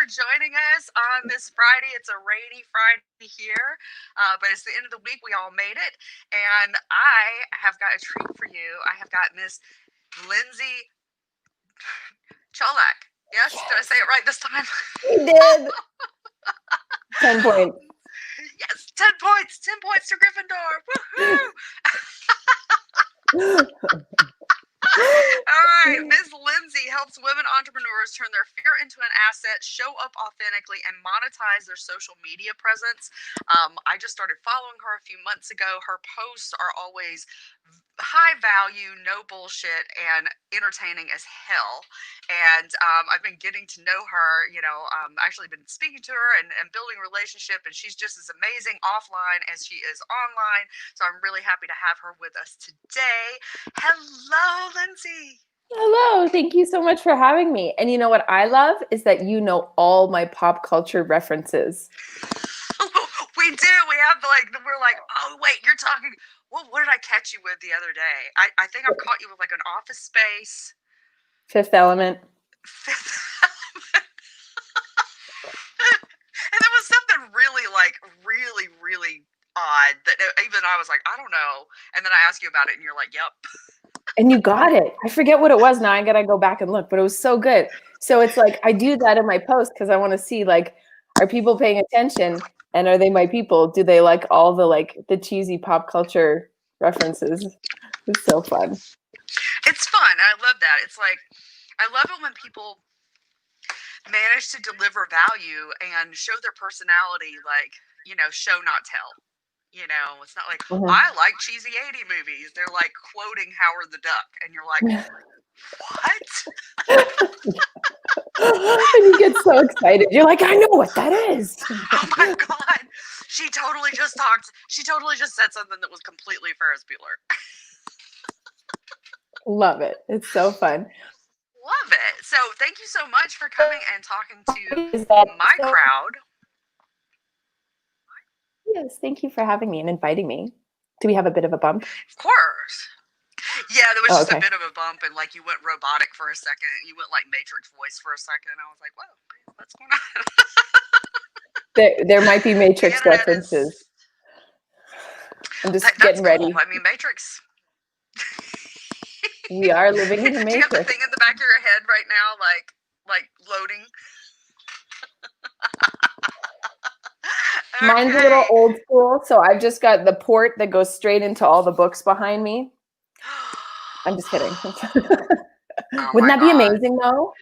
joining us on this Friday. It's a rainy Friday here, but it's the end of the week. We all made it. And I have got a treat for you. I have got Miss Lyndsay Chollak. Yes? Did I say it right this time? You did. 10 points. Yes, 10 points. 10 points to Gryffindor. Woohoo! All right, Ms. Lyndsay helps women entrepreneurs turn their fear into an asset, show up authentically, and monetize their social media presence. I just started following her a few months ago. Her posts are always high value, no bullshit, and entertaining as hell. And I've been getting to know her, actually been speaking to her and building a relationship, and she's just as amazing offline as she is online. So I'm really happy to have her with us today. Hello, Lyndsay. Hello. Thank you so much for having me. And you know what I love is that you know all my pop culture references. We do. We're like, oh, wait, you're talking. Well, what did I catch you with the other day? I think I've caught you with like an Office Space. Fifth Element. And there was something really, really odd that even I was like, I don't know. And then I asked you about it and you're like, yep. And you got it. I forget what it was now. I got to go back and look, but it was so good. So it's like, I do that in my post because I want to see, like, are people paying attention and are they my people? Do they like all the cheesy pop culture references? It's so fun. It's fun. I love that. It's like, I love it when people manage to deliver value and show their personality, show not tell. It's not like, I like cheesy 80 movies. They're like quoting Howard the Duck, and you're like, what? And you get so excited. You're like, I know what that is. Oh my God. She totally just said something that was completely Ferris Bueller. Love it. It's so fun. Love it. So thank you so much for coming and talking to my crowd. Yes, thank you for having me and inviting me. Do we have a bit of a bump? Of course. Yeah, there was just a bit of a bump, and like you went robotic for a second. You went like Matrix voice for a second, and I was like, "Whoa, what's going on?" There might be Matrix references. I'm just getting ready. Cool. I mean, Matrix. We are living in the Matrix. Do you have the thing in the back of your head right now, like loading? Mine's a little old school, so I've just got the port that goes straight into all the books behind me. I'm just kidding. Wouldn't that be amazing, though?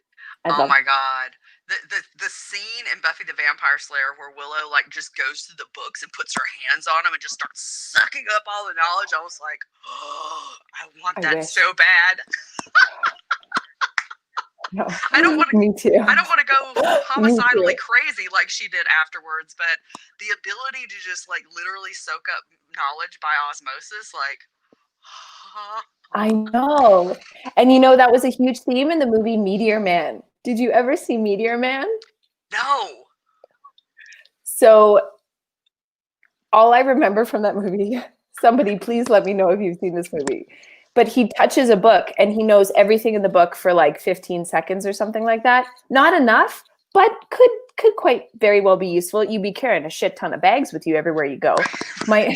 Oh my God. The scene in Buffy the Vampire Slayer where Willow just goes through the books and puts her hands on them and just starts sucking up all the knowledge. I was like, oh, I want that so bad. No, I don't want to. Me too. I don't want to go homicidally crazy like she did afterwards, but the ability to just literally soak up knowledge by osmosis, I know. And that was a huge theme in the movie Meteor Man. Did you ever see Meteor Man? No. So all I remember from that movie, somebody please let me know if you've seen this movie. But he touches a book and he knows everything in the book for 15 seconds or something like that. Not enough, but could quite very well be useful. You'd be carrying a shit ton of bags with you everywhere you go. That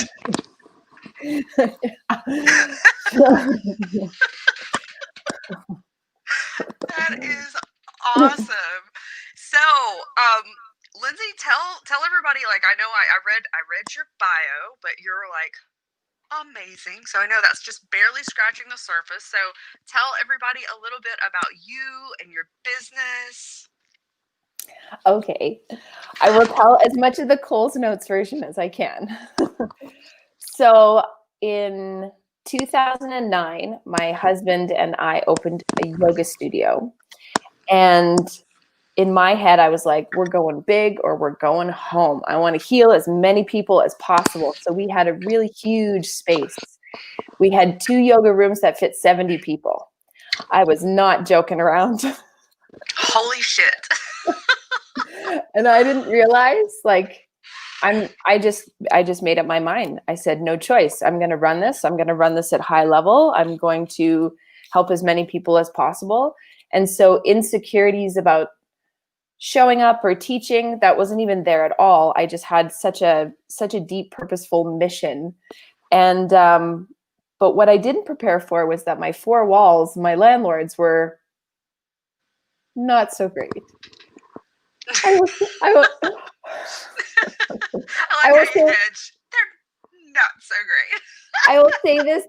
is awesome. So, Lyndsay, tell everybody, I know I read your bio, but you're amazing. So I know that's just barely scratching the surface. So tell everybody a little bit about you and your business. Okay. I will tell as much of the Coles Notes version as I can. So in 2009, my husband and I opened a yoga studio. And in my head, I was like, we're going big or we're going home. I want to heal as many people as possible. So we had a really huge space. We had 2 yoga rooms that fit 70 people. I was not joking around. Holy shit. And I didn't realize, I just made up my mind. I said, no choice. I'm going to run this. I'm going to run this at high level. I'm going to help as many people as possible. And so insecurities about showing up or teaching. That wasn't even there at all. I just had such a deep, purposeful mission. And but what I didn't prepare for was that my four walls, my landlords, were not so great. I will I like how you hedge. They're not so great. I will say this.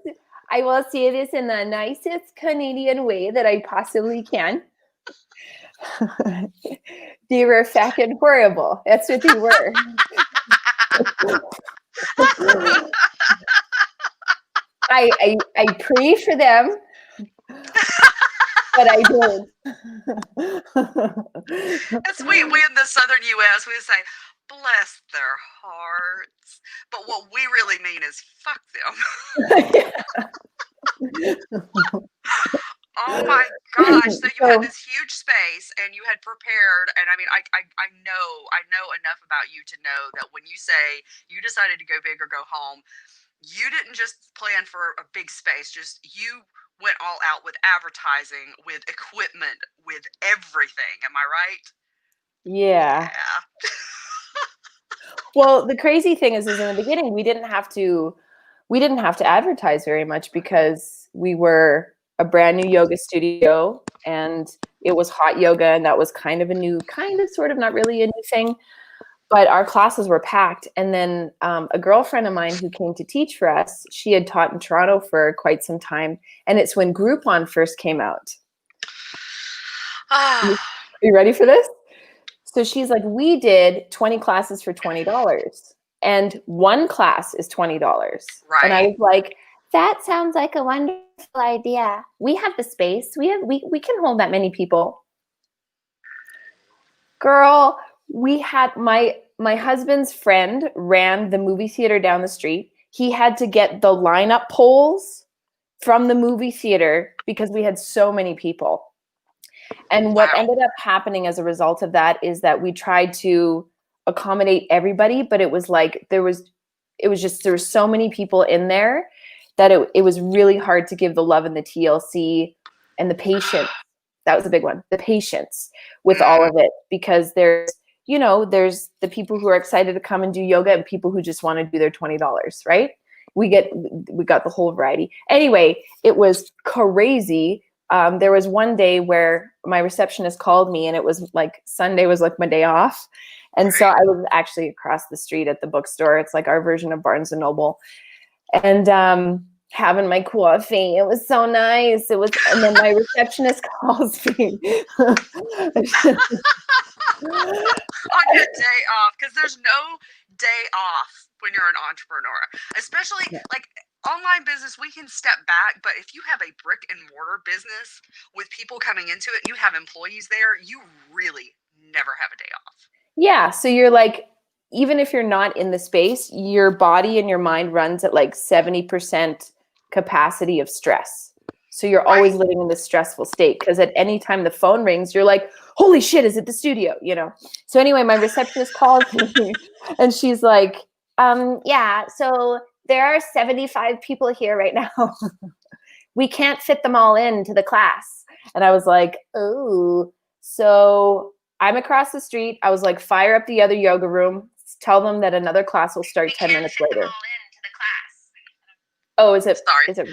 I will say this in the nicest Canadian way that I possibly can. They were fucking horrible. That's what they were. I pray for them, but I don't. That's we in the southern U.S. we say, bless their hearts, but what we really mean is fuck them. Oh my gosh! So you had this huge space, and you had prepared. And I mean, I know enough about you to know that when you say you decided to go big or go home, you didn't just plan for a big space. Just you went all out with advertising, with equipment, with everything. Am I right? Yeah. Well, the crazy thing is in the beginning we didn't have to advertise very much because we were a brand new yoga studio and it was hot yoga, and that was kind of a new, sort of, not really a new thing, but our classes were packed. And then a girlfriend of mine who came to teach for us, she had taught in Toronto for quite some time, and it's when Groupon first came out. Are you ready for this? So she's like, we did 20 classes for $20, and one class is $20. Right. And I was like, that sounds like a wonderful idea. We have the space. We can hold that many people. Girl, we had my husband's friend ran the movie theater down the street. He had to get the lineup poles from the movie theater because we had so many people. And what ended up happening as a result of that is that we tried to accommodate everybody, but it was like there were so many people in there that it was really hard to give the love and the TLC and the patience. That was a big one. The patience with all of it, because there's the people who are excited to come and do yoga and people who just want to do their $20, right? We got the whole variety. Anyway, it was crazy. There was one day where my receptionist called me, and it was like Sunday was like my day off. And so I was actually across the street at the bookstore. It's like our version of Barnes and Noble. And having my coffee. It was so nice. And then my receptionist calls me. On your day off, because there's no day off when you're an entrepreneur, especially like online business. We can step back, but if you have a brick and mortar business with people coming into it, you have employees there, you really never have a day off. Yeah. So you're like, even if you're not in the space, your body and your mind runs at like 70% capacity of stress. So you're always living in this stressful state, because at any time the phone rings, you're like, holy shit, is it the studio? So anyway, my receptionist calls me and she's like, yeah, so there are 75 people here right now. We can't fit them all into the class. And I was like, oh, so I'm across the street. I was like, fire up the other yoga room. Tell them that another class will start 10 minutes later. Oh, is it? Sorry. Is it?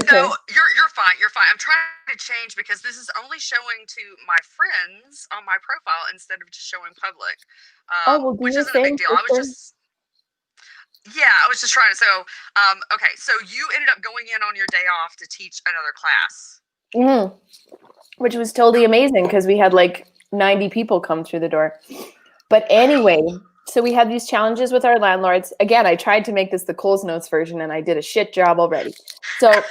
So you're fine. You're fine. I'm trying to change because this is only showing to my friends on my profile instead of just showing public. Which isn't a big deal. I was just trying to. So, okay. So you ended up going in on your day off to teach another class. Mm-hmm. Which was totally amazing because we had like 90 people come through the door. But anyway, so we had these challenges with our landlords. Again, I tried to make this the Coles Notes version, and I did a shit job already. So,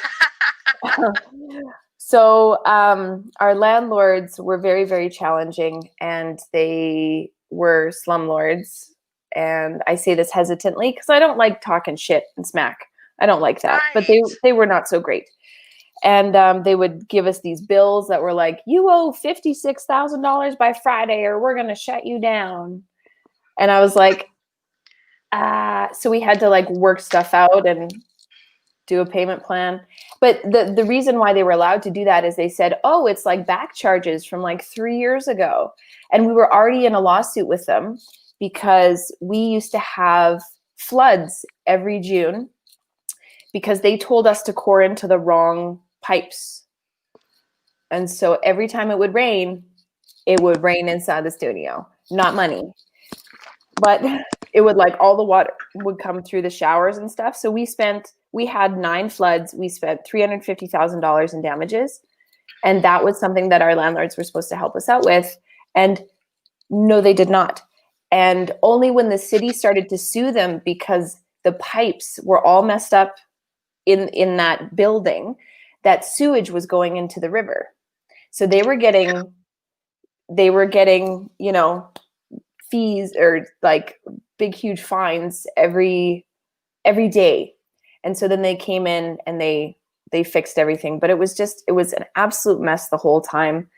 our landlords were very, very challenging, and they were slumlords. And I say this hesitantly because I don't like talking shit and smack. I don't like that. But they were not so great. And they would give us these bills that were like, you owe $56,000 by Friday or we're going to shut you down. And I was like, so we had to like work stuff out and do a payment plan. But the reason why they were allowed to do that is they said, oh, it's like back charges from like 3 years ago. And we were already in a lawsuit with them because we used to have floods every June because they told us to core into the wrong pipes. And so every time it would rain inside the studio. Not money, but it would like all the water would come through the showers and stuff. So we had 9 floods. We spent $350,000 in damages. And that was something that our landlords were supposed to help us out with. And no, they did not. And only when the city started to sue them because the pipes were all messed up in that building, that sewage was going into the river. So they were getting, you know, fees or like big, huge fines every day. And so then they came in and they fixed everything, but it was an absolute mess the whole time.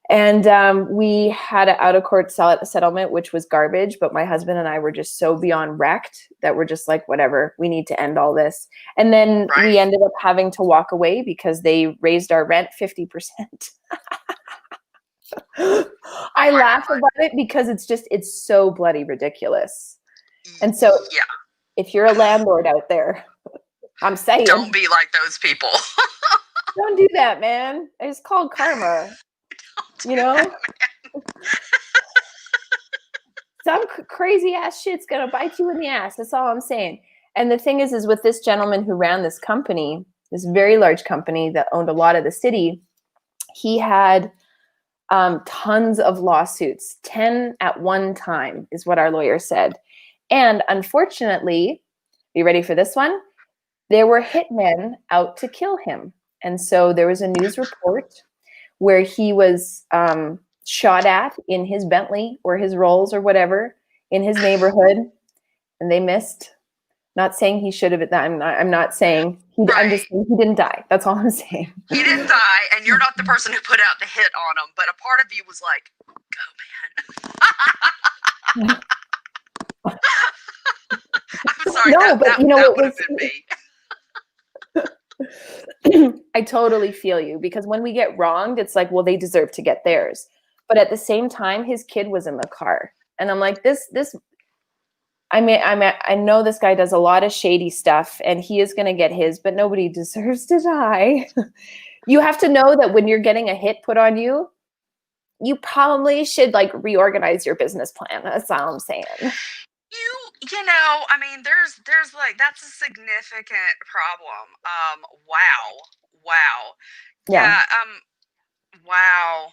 And we had an out-of-court settlement, which was garbage, but my husband and I were just so beyond wrecked that we're just like, whatever, we need to end all this. And then we ended up having to walk away because they raised our rent 50%. I laugh about it because it's so bloody ridiculous. And so if you're a landlord out there, I'm saying, don't be like those people. Don't do that, man. It's called karma. You know, some crazy ass shit's gonna bite you in the ass. That's all I'm saying. And the thing is with this gentleman who ran this company, this very large company that owned a lot of the city, he had tons of lawsuits, 10 at one time is what our lawyer said. And unfortunately, you ready for this one? There were hitmen out to kill him. And so there was a news report where he was shot at in his Bentley or his Rolls or whatever in his neighborhood, and they missed. Not saying he should have. I'm not saying I'm just saying he didn't die. That's all I'm saying. He didn't die, and you're not the person who put out the hit on him, but a part of you was like, "Go, man." I'm sorry. No, but you know that would have been me. I totally feel you, because when we get wronged, it's like, well, they deserve to get theirs. But at the same time, his kid was in the car. And I'm like, I know this guy does a lot of shady stuff and he is going to get his, but nobody deserves to die. You have to know that when you're getting a hit put on you, you probably should like reorganize your business plan. That's all I'm saying. You know, I mean, there's like, that's a significant problem. Wow. Yeah. Wow.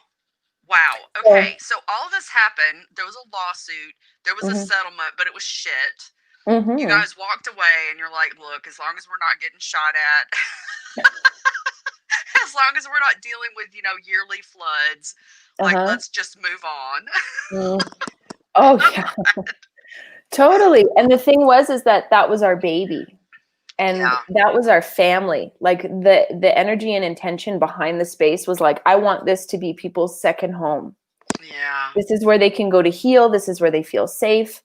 Okay, so all of this happened. There was a lawsuit. There was a settlement, but it was shit. You guys walked away, and you're like, look, as long as we're not getting shot at, as long as we're not dealing with, yearly floods, like, let's just move on. Oh, yeah. Totally. And the thing is that was our baby. And that was our family. Like the energy and intention behind the space was like, I want this to be people's second home. Yeah. This is where they can go to heal. This is where they feel safe.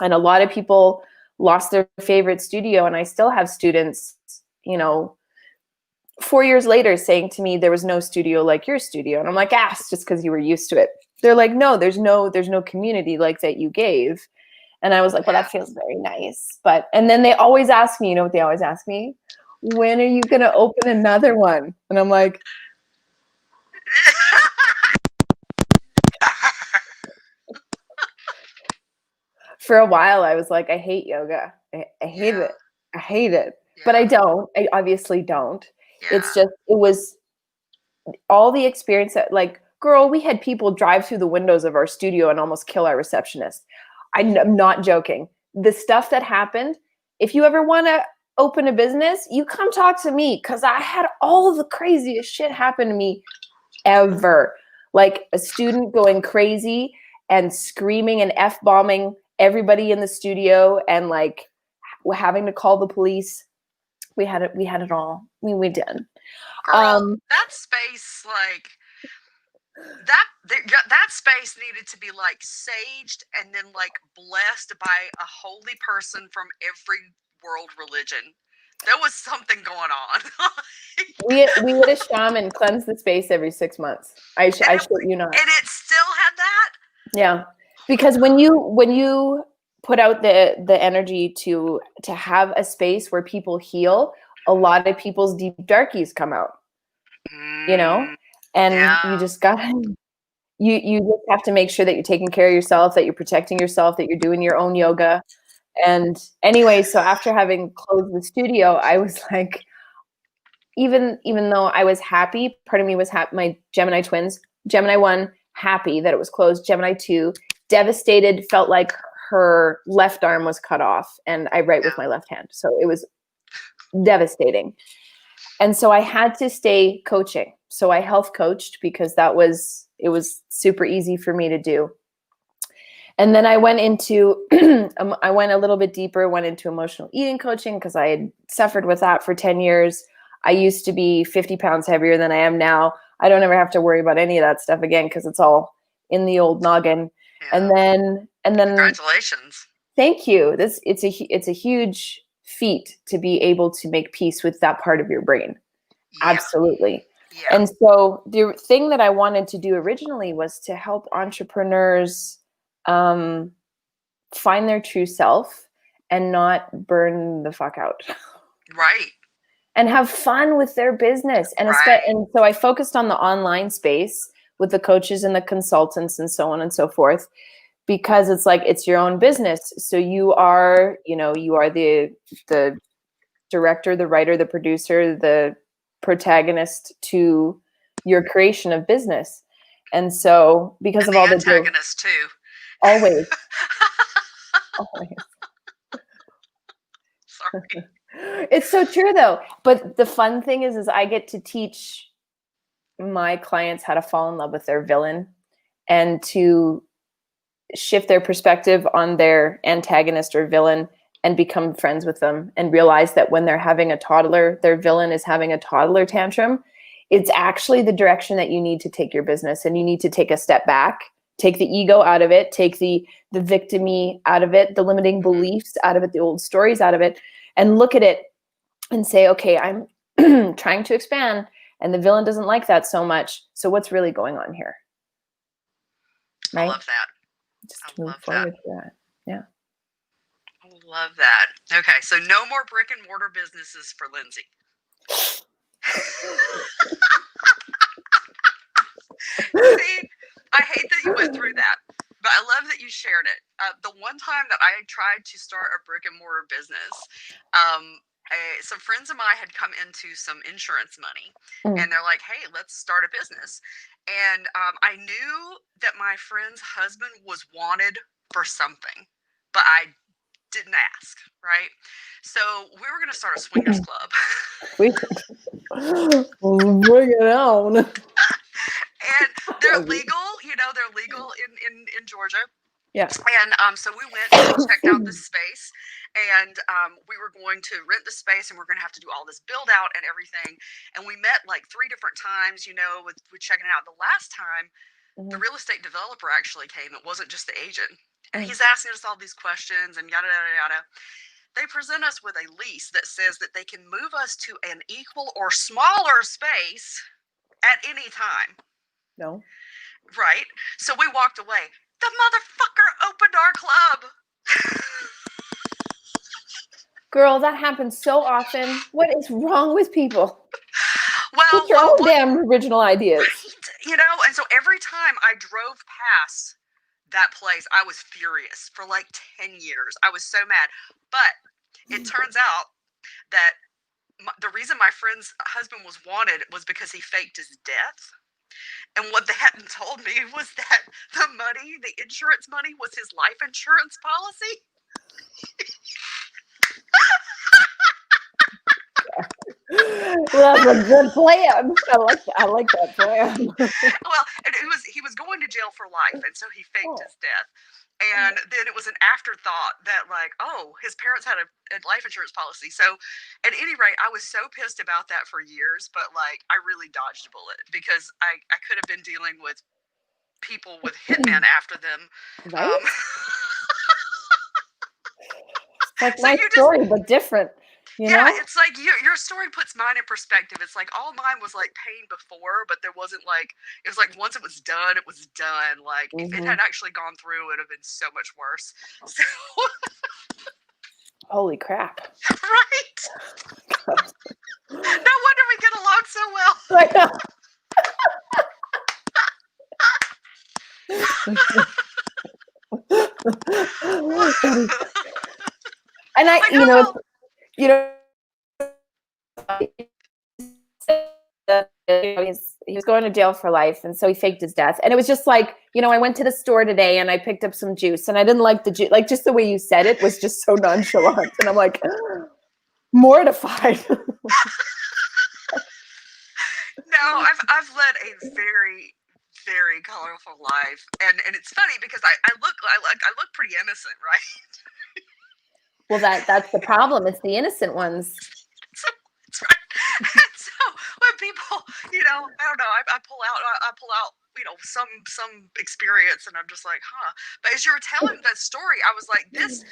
And a lot of people lost their favorite studio. And I still have students, 4 years later saying to me, there was no studio like your studio. And I'm like, it's just because you were used to it. They're like, no, there's no community like that you gave. And I was like, well, that feels very nice. And then they always ask me, you know what they always ask me? When are you going to open another one? And I'm like, for a while, I was like, I hate yoga. I hate it. I hate it. Yeah. But I don't. I obviously don't. Yeah. It's just, it was all the experience that, like, girl, we had people drive through the windows of our studio and almost kill our receptionist. I'm not joking. The stuff that happened, if you ever want to open a business, you come talk to me, because I had all of the craziest shit happen to me ever. Like a student going crazy and screaming and F-bombing everybody in the studio and like having to call the police. We had it all. We did. Girl, that space, like, that space needed to be like saged and then like blessed by a holy person from every world religion. There was something going on. We had a shaman cleanse the space every 6 months. I shit you not. And it still had that? Yeah. Because when you put out the energy to have a space where people heal, a lot of people's deep darkies come out. You know? And you just got you just have to make sure that you're taking care of yourself, that you're protecting yourself, that you're doing your own yoga. And anyway, so after having closed the studio, I was like, even though I was happy, part of me was happy. My Gemini twins, Gemini 1, happy that it was closed. Gemini 2, devastated, felt like her left arm was cut off, and I write with my left hand. So it was devastating. And so I had to stay coaching. So I health coached because it was super easy for me to do. And then I went into, I went a little bit deeper, went into emotional eating coaching because I had suffered with that for 10 years. I used to be 50 pounds heavier than I am now. I don't ever have to worry about any of that stuff again because it's all in the old noggin. Yeah. And then congratulations. Thank you. It's a huge feat to be able to make peace with that part of your brain. Yeah. Absolutely. Yeah. And so the thing that I wanted to do originally was to help entrepreneurs find their true self and not burn the fuck out. Right. And have fun with their business. And, right. And so I focused on the online space with the coaches and the consultants and so on and so forth, because it's like, it's your own business. So you are the director, the writer, the producer, the protagonist to your creation of business. And so because of all the antagonist too. Always. Always. Sorry. It's so true though. But the fun thing is I get to teach my clients how to fall in love with their villain and to shift their perspective on their antagonist or villain and become friends with them and realize that when they're having a toddler, their villain is having a toddler tantrum. It's actually the direction that you need to take your business, and you need to take a step back, take the ego out of it, take the victim-y out of it, the limiting beliefs out of it, the old stories out of it, and look at it and say, okay, I'm trying to expand and the villain doesn't like that so much. So what's really going on here? Right? I love that. Just move forward to that. Yeah. I love that. Okay, so no more brick and mortar businesses for Lyndsay. See, I hate that you went through that, but I love that you shared it. The one time that I tried to start a brick and mortar business, some friends of mine had come into some insurance money, and they're like, hey, let's start a business. And I knew that my friend's husband was wanted for something, but I didn't ask, right? So we were going to start a swingers club. Bring it on. And they're legal, they're legal in Georgia. Yeah. And so we went and we checked out the space, and we were going to rent the space, and we're going to have to do all this build out and everything. And we met like 3 different times, with checking it out. The last time, the real estate developer actually came. It wasn't just the agent. And he's asking us all these questions and yada, yada, yada. They present us with a lease that says that they can move us to an equal or smaller space at any time. No. Right. So we walked away. The motherfucker opened our club. Girl, that happens so often. What is wrong with people? Well, your own damn original ideas. Right? And so every time I drove past that place, I was furious for like 10 years. I was so mad. But it turns out that the reason my friend's husband was wanted was because he faked his death. And what they hadn't told me was that the insurance money, was his life insurance policy. Well, that's a good plan. I like that plan. Well, and he was going to jail for life, and so he faked his death. And then it was an afterthought that, like, oh, his parents had a life insurance policy. So at any rate, I was so pissed about that for years, but like, I really dodged a bullet because I could have been dealing with people with hitmen after them. Right? Like so my story, but different. you Yeah, know? it's like your story puts mine in perspective. It's like all mine was like pain before, but there wasn't like, it was like once it was done, it was done. Like if it Mhm. had actually gone through, it would have been so much worse. So, Holy crap. right? No wonder we get along so well. Like, and I, Like, you know, you know, he was going to jail for life, and so he faked his death. And it was just like, you know, I went to the store today and I picked up some juice, and I didn't like the juice. Like, just the way you said it was just so nonchalant, and I'm like mortified. no, I've led a very, very colorful life, and it's funny because I look pretty innocent, right? Well, that's the problem. It's the innocent ones. That's right. And so when people, you know, I don't know, I pull out, you know, some experience, and I'm just like, huh. But as you were telling that story, I was like, it's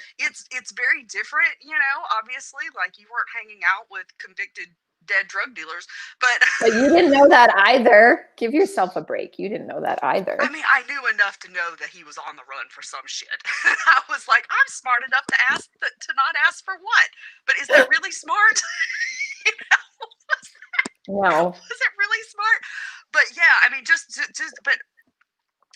very different, you know. Obviously, like you weren't hanging out with convicted dead drug dealers, but But you didn't know that either. Give yourself a break. You didn't know that either. I mean, I knew enough to know that he was on the run for some shit. I was like, I'm smart enough to ask to not ask for what, but is that really smart? You know? No. Was it really smart? But yeah, I mean, but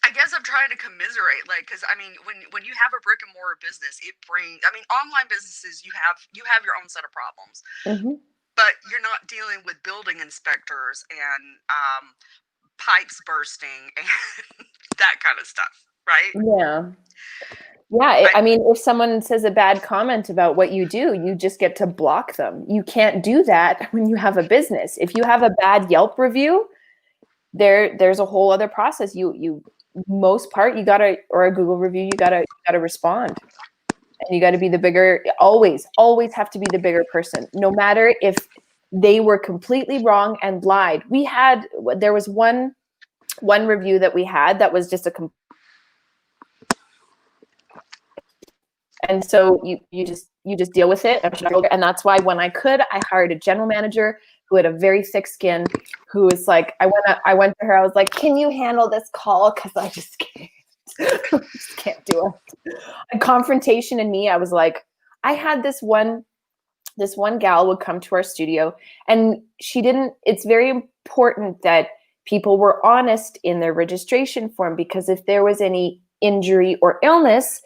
I guess I'm trying to commiserate, like, because I mean, when you have a brick and mortar business, it brings. I mean, online businesses, you have your own set of problems, Mm-hmm. but you're not dealing with building inspectors and pipes bursting and that kind of stuff, right? Yeah. Yeah, I mean, if someone says a bad comment about what you do, you just get to block them. You can't do that when you have a business. If you have a bad Yelp review, there's a whole other process. You most part you gotta, or a Google review, you gotta respond, and you gotta be the bigger. Always have to be the bigger person, no matter if they were completely wrong and lied. There was one review that we had that was just and so you just deal with it, and that's why when I could, I hired a general manager who had a very thick skin, who was like, I went to her, I was like, can you handle this call, because I just can't. I just can't do it. A confrontation in me, I was like, I had this one gal would come to our studio, and it's very important that people were honest in their registration form, because if there was any injury or illness,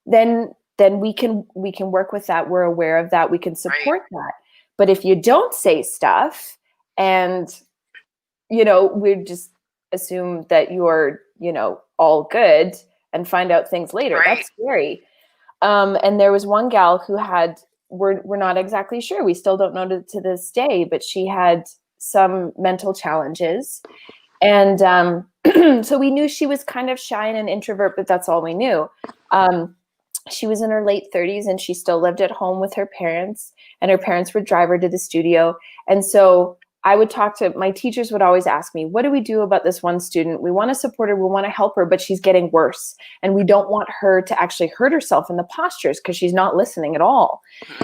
then we can work with that. We're aware of that. We can support that. But if you don't say stuff, and you know, we just assume that you're, you know, all good and find out things later. Right. That's scary. And there was one gal who had, we're not exactly sure. We still don't know to this day, but she had some mental challenges. And so we knew she was kind of shy and an introvert, but that's all we knew. She was in her late 30s, and she still lived at home with her parents, and her parents would drive her to the studio. And so I would talk to, my teachers would always ask me, what do we do about this one student? We want to support her, we want to help her, but she's getting worse. And we don't want her to actually hurt herself in the postures, because she's not listening at all.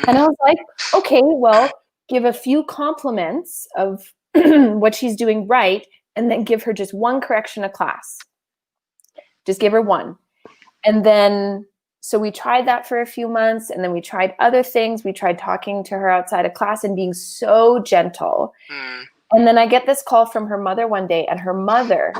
And I was like, okay, well, give a few compliments of what she's doing right, and then give her just one correction a class. Just give her one. And then, so we tried that for a few months, and then we tried other things. We tried talking to her outside of class and being so gentle. And then I get this call from her mother one day, and her mother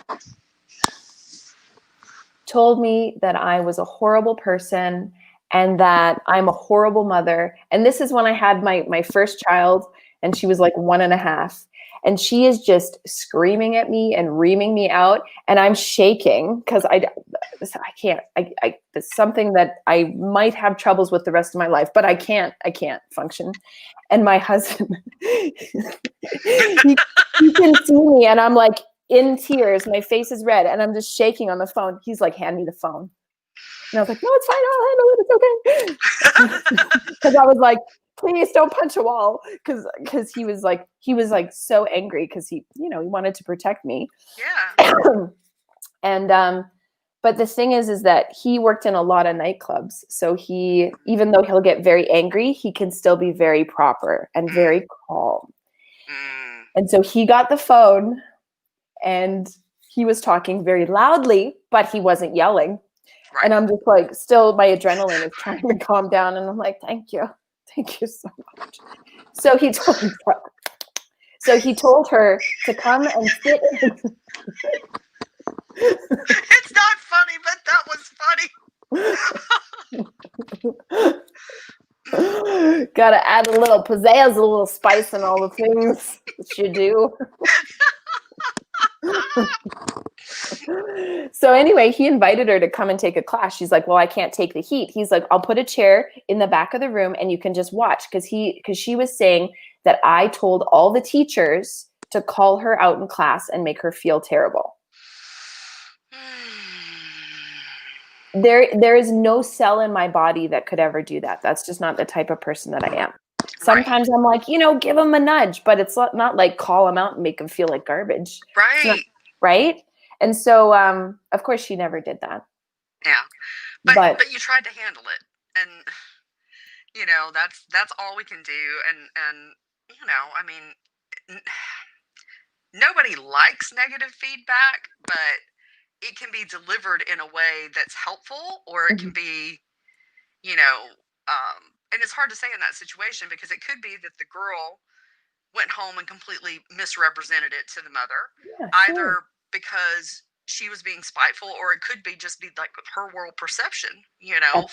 told me that I was a horrible person and that I'm a horrible mother. And this is when I had my first child, and she was like 1.5. And she is just screaming at me and reaming me out. And I'm shaking because I can't. It's something that I might have troubles with the rest of my life, but I can't function. And my husband, he can see me, and I'm like in tears. My face is red, and I'm just shaking on the phone. He's like, hand me the phone. And I was like, no, it's fine. I'll handle it. It's okay. Because I was like, please don't punch a wall. Because he was like so angry, because he wanted to protect me. Yeah. And But the thing is that he worked in a lot of nightclubs. So even though he'll get very angry, he can still be very proper and very calm. And so he got the phone and he was talking very loudly, but he wasn't yelling. Right. And I'm just like, still my adrenaline is trying to calm down. And I'm like, thank you so much. So he told her to come and sit in. It's not funny, but that was funny. Gotta add a little pizzazz, a little spice, and all the things that you do. So anyway, he invited her to come and take a class. She's like, well, I can't take the heat. He's like, I'll put a chair in the back of the room and you can just watch. Because she was saying that I told all the teachers to call her out in class and make her feel terrible. There is no cell in my body that could ever do that. That's just not the type of person that I am. Sometimes I'm like, give them a nudge, but it's not like call them out and make them feel like garbage. Right. Right. And so, of course, she never did that. Yeah. But you tried to handle it. And, that's all we can do. And I mean, nobody likes negative feedback, but it can be delivered in a way that's helpful, or it can be, and it's hard to say in that situation because it could be that the girl went home and completely misrepresented it to the mother, either because she was being spiteful, or it could be just like her world perception,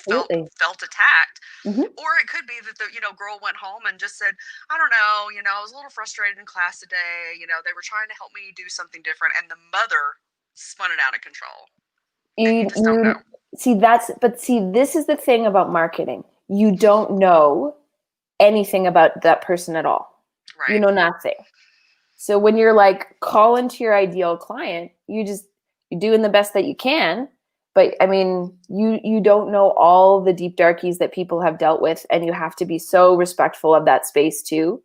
felt attacked. Or it could be that the, girl went home and just said, I don't know, I was a little frustrated in class today. They were trying to help me do something different. And the mother spun it out of control. You just don't know. See, this is the thing about marketing. You don't know anything about that person at all. Right. You know nothing. So when you're like calling to your ideal client, you're doing the best that you can. But I mean, you don't know all the deep darkies that people have dealt with, and you have to be so respectful of that space too.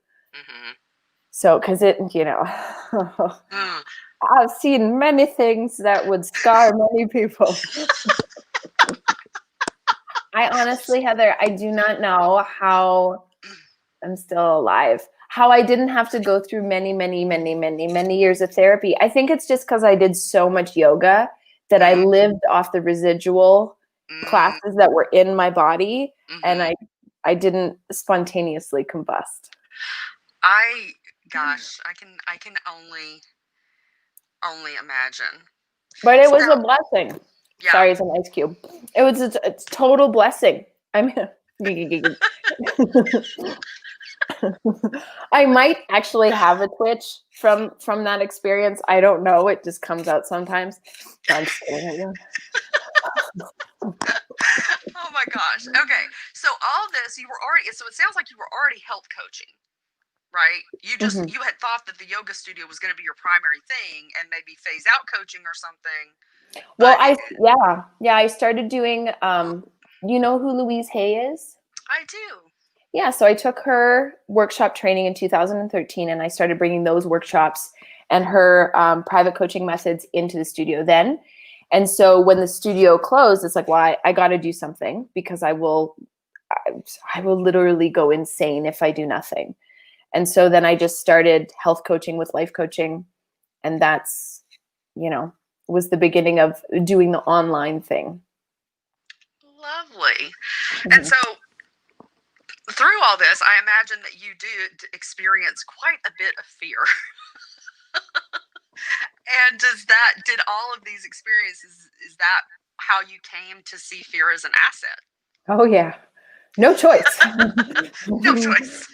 So, because I've seen many things that would scar many people. I honestly, Heather, I do not know how I'm still alive. How I didn't have to go through many, many, many, many, many years of therapy. I think it's just because I did so much yoga that I lived off the residual classes that were in my body, and I didn't spontaneously combust. I can only imagine. But it was a blessing. Yeah. Sorry, it's an ice cube. It was a total blessing. I mean, I might actually have a twitch from that experience. I don't know. It just comes out sometimes. I'm just kidding. Oh my gosh. Okay. So all this, so it sounds like you were already health coaching, right? You just, you had thought that the yoga studio was going to be your primary thing and maybe phase out coaching or something. Well, I started doing, you know who Louise Hay is? I do. Yeah, so I took her workshop training in 2013, and I started bringing those workshops and her private coaching methods into the studio then. And so when the studio closed, it's like, well, I got to do something, because I will literally go insane if I do nothing. And so then I just started health coaching with life coaching, and that's, was the beginning of doing the online thing. Lovely. And so through all this, I imagine that you did experience quite a bit of fear. And did all of these experiences, is that how you came to see fear as an asset? Oh yeah. No choice. No choice.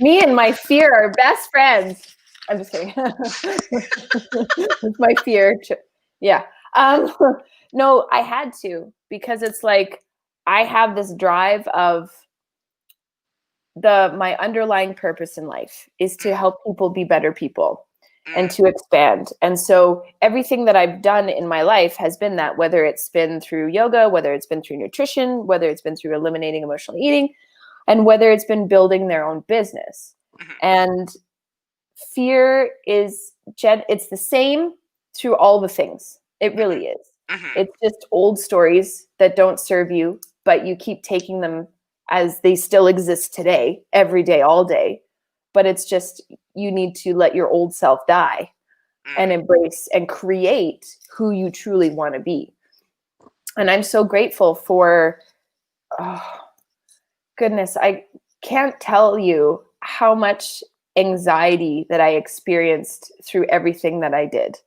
Me and my fear are best friends. I'm just kidding. It's my fear. Yeah. No, I had to, because it's like, I have this drive of my underlying purpose in life is to help people be better people and to expand. And so everything that I've done in my life has been that, whether it's been through yoga, whether it's been through nutrition, whether it's been through eliminating emotional eating, and whether it's been building their own business. And fear it's the same through all the things. It really is. Mm-hmm. It's just old stories that don't serve you, but you keep taking them as they still exist today, every day, all day. But it's just, you need to let your old self die and embrace and create who you truly want to be. And I'm so grateful for, oh, goodness, I can't tell you how much anxiety that I experienced through everything that I did.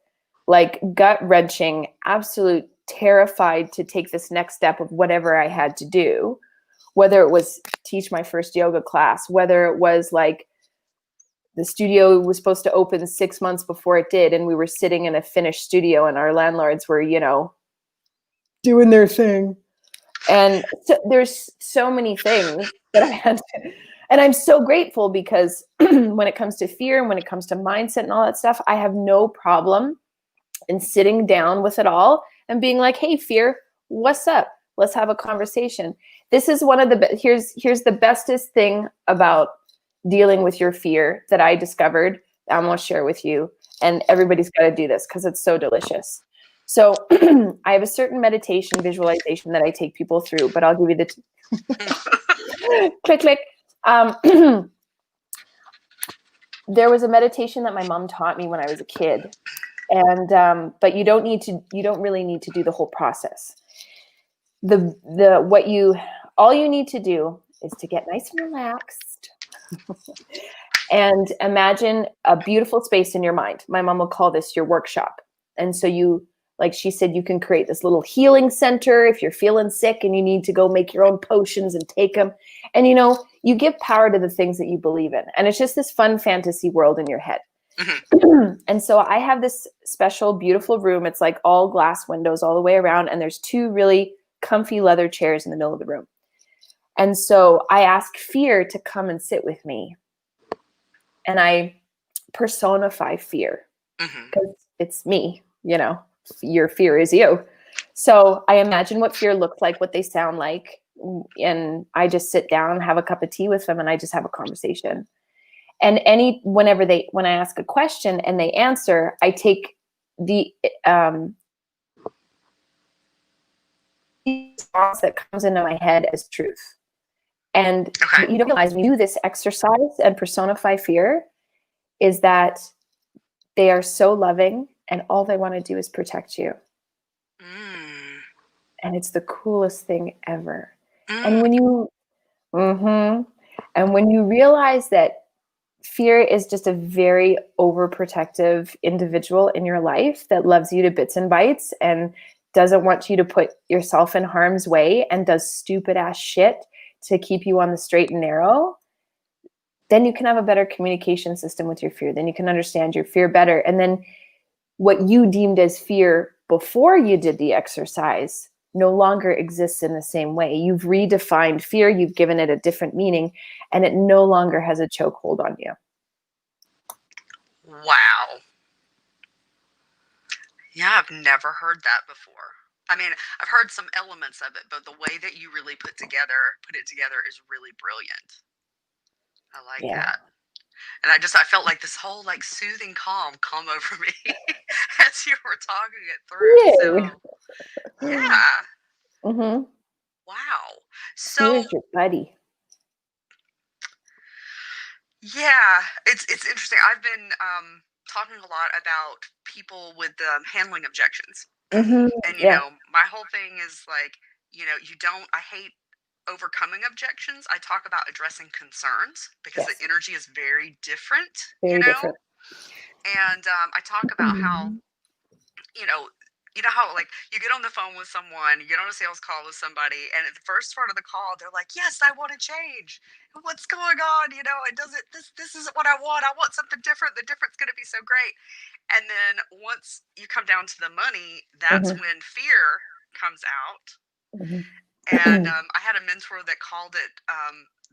Like gut wrenching, absolute terrified to take this next step of whatever I had to do, whether it was teach my first yoga class, whether it was like the studio was supposed to open 6 months before it did, and we were sitting in a finished studio and our landlords were, doing their thing. And so there's so many things that I had to, and I'm so grateful because when it comes to fear and when it comes to mindset and all that stuff, I have no problem in sitting down with it all and being like, hey, fear, what's up? Let's have a conversation. This is one of the, here's the bestest thing about dealing with your fear that I discovered. I'm going to share with you, and everybody's got to do this because it's so delicious. So I have a certain meditation visualization that I take people through, but I'll give you the click, click. There was a meditation that my mom taught me when I was a kid. And, but you don't really need to do the whole process. All you need to do is to get nice and relaxed and imagine a beautiful space in your mind. My mom will call this your workshop. And so like she said, you can create this little healing center if you're feeling sick and you need to go make your own potions and take them. And, you give power to the things that you believe in. And it's just this fun fantasy world in your head. Mm-hmm. And so I have this special, beautiful room. It's like all glass windows all the way around. And there's 2 really comfy leather chairs in the middle of the room. And so I ask fear to come and sit with me. And I personify fear because it's me, your fear is you. So I imagine what fear looks like, what they sound like. And I just sit down, have a cup of tea with them, and I just have a conversation. And when I ask a question and they answer, I take the response that comes into my head as truth. And what you don't realize when you do this exercise and personify fear is that they are so loving and all they want to do is protect you. And it's the coolest thing ever. And when you realize that fear is just a very overprotective individual in your life that loves you to bits and bytes and doesn't want you to put yourself in harm's way and does stupid ass shit to keep you on the straight and narrow, then you can have a better communication system with your fear. Then you can understand your fear better. And then what you deemed as fear before you did the exercise no longer exists in the same way. You've redefined fear, you've given it a different meaning, and it no longer has a chokehold on you. Wow. Yeah, I've never heard that before. I mean, I've heard some elements of it, but the way that you really put it together is really brilliant. I like that. And I felt like this whole like soothing calm come over me as you were talking it through. Yay. So yeah. Mm-hmm. Wow. So here's your buddy. Yeah, it's interesting. I've been talking a lot about people with handling objections. Mm-hmm. And Yeah. my whole thing is like, I hate overcoming objections. I talk about addressing concerns because the energy is very different, Very different. And I talk about how, how like you get on the phone with someone, you get on a sales call with somebody, and at the first part of the call, they're like, "Yes, I want to change. What's going on? It doesn't. This isn't what I want. I want something different. The difference going to be so great." And then once you come down to the money, that's when fear comes out. And I had a mentor that called it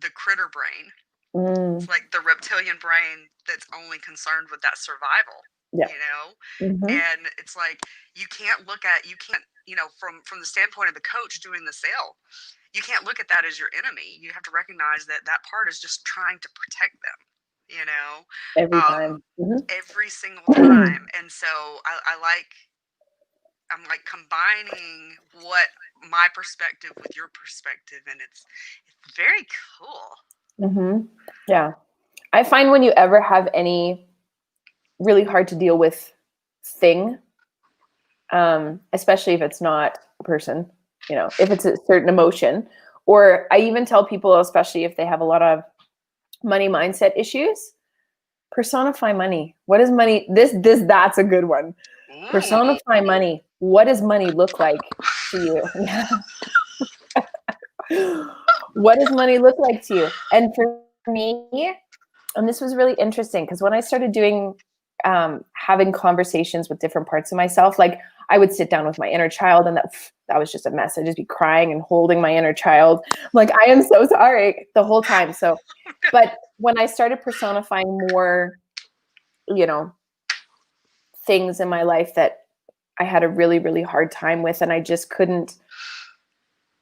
the critter brain. It's like the reptilian brain that's only concerned with that survival. And it's like you can't, from the standpoint of the coach doing the sale, you can't look at that as your enemy. You have to recognize that part is just trying to protect them, you know, Every um, time. Mhm. every single time. And so I'm like combining what my perspective with your perspective, and it's very cool. Mhm. Yeah. I find when you ever have any really hard to deal with thing, especially if it's not a person, you know, if it's a certain emotion, or I even tell people, especially if they have a lot of money mindset issues, personify money. What is money? That's a good one. Ooh. Personify money. What does money look like to you? What does money look like to you? And for me, and this was really interesting because when I started doing having conversations with different parts of myself, like I would sit down with my inner child, and that was just a mess. I'd just be crying and holding my inner child, like I am so sorry the whole time. So, but when I started personifying more, you know, things in my life that I had a really, really hard time with, and I just couldn't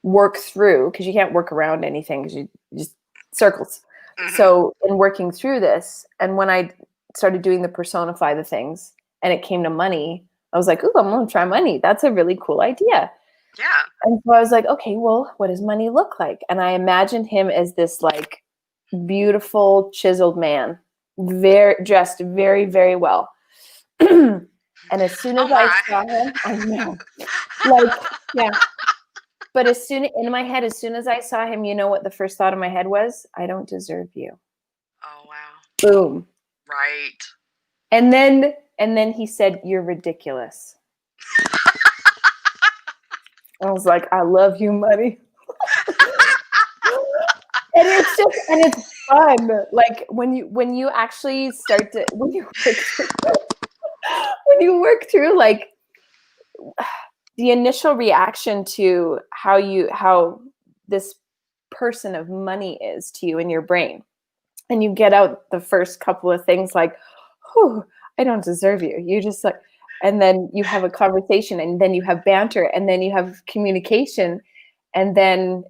work through because you can't work around anything because you just circles. Mm-hmm. So in working through this, and when I started doing the personify the things and it came to money, I was like, ooh, I'm gonna try money. That's a really cool idea. Yeah. And so I was like, okay, well, what does money look like? And I imagined him as this like beautiful, chiseled man, very dressed very, very well. And as soon Oh as I my. saw him, I know, like, yeah. But as soon in my head, as soon as I saw him, you know what the first thought in my head was? I don't deserve you. Oh wow. Boom. Right. And then he said, "You're ridiculous." I was like, "I love you, money." And it's fun. Like when you actually start to when you work through like the initial reaction to how this person of money is to you in your brain, and you get out the first couple of things like, "Whew, I don't deserve you." You just like, and then you have a conversation, and then you have banter, and then you have communication, and then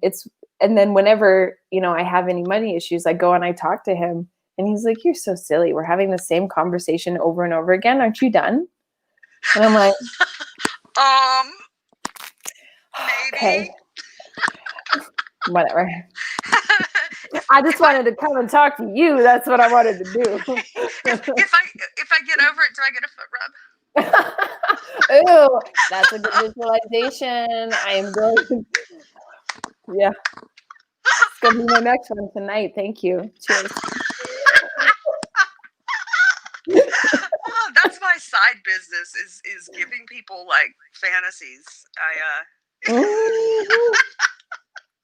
whenever I have any money issues, I go and I talk to him, and he's like, "You're so silly. We're having the same conversation over and over again. Aren't you done?" And I'm like, Maybe. "Okay, whatever." I just if I wanted to come and talk to you. That's what I wanted to do. if I get over it, do I get a foot rub? Ooh, that's a good visualization. I am going. Yeah, it's gonna be my next one tonight. Thank you. Cheers. Oh, that's my side business is giving people like fantasies. Mhm.